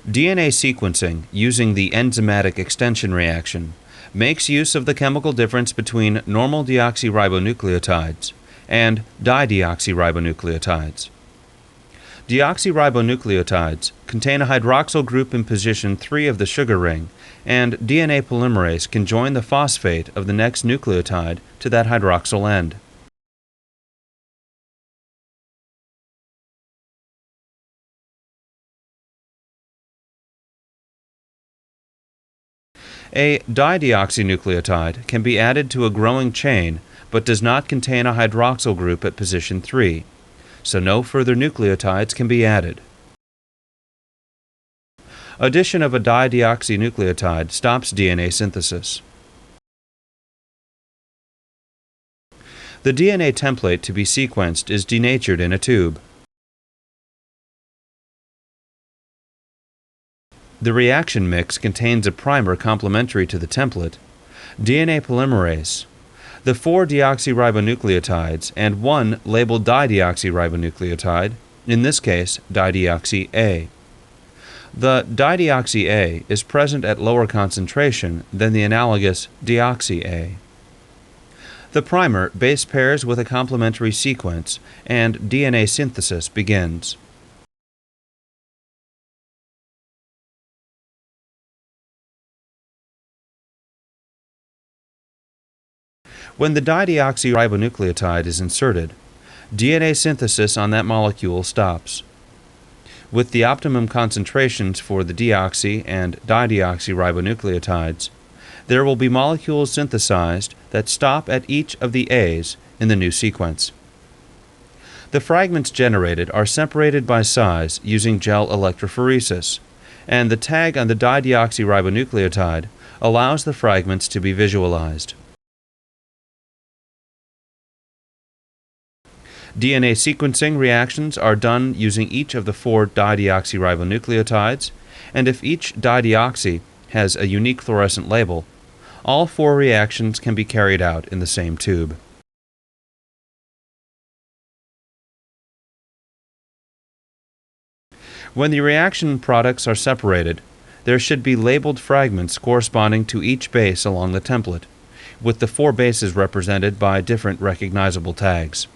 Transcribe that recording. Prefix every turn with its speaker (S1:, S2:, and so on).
S1: DNA sequencing using the enzymatic extension reaction makes use of the chemical difference between normal deoxyribonucleotides and dideoxyribonucleotides. Deoxyribonucleotides contain a hydroxyl group in position 3 of the sugar ring, and DNA polymerase can join the phosphate of the next nucleotide to that hydroxyl end. A dideoxynucleotide can be added to a growing chain but does not contain a hydroxyl group at position 3, so no further nucleotides can be added. Addition of a dideoxynucleotide stops DNA synthesis. The DNA template to be sequenced is denatured in a tube. The reaction mix contains a primer complementary to the template, DNA polymerase, the 4 deoxyribonucleotides, and 1 labeled dideoxyribonucleotide, in this case dideoxy-A. The dideoxy-A is present at lower concentration than the analogous deoxy-A. The primer base pairs with a complementary sequence, and DNA synthesis begins. When the dideoxyribonucleotide is inserted, DNA synthesis on that molecule stops. With the optimum concentrations for the deoxy and dideoxyribonucleotides, there will be molecules synthesized that stop at each of the A's in the new sequence. The fragments generated are separated by size using gel electrophoresis, and the tag on the dideoxyribonucleotide allows the fragments to be visualized. DNA sequencing reactions are done using each of the 4 dideoxyribonucleotides, and if each dideoxy has a unique fluorescent label, all 4 reactions can be carried out in the same tube. When the reaction products are separated, there should be labeled fragments corresponding to each base along the template, with the 4 bases represented by different recognizable tags.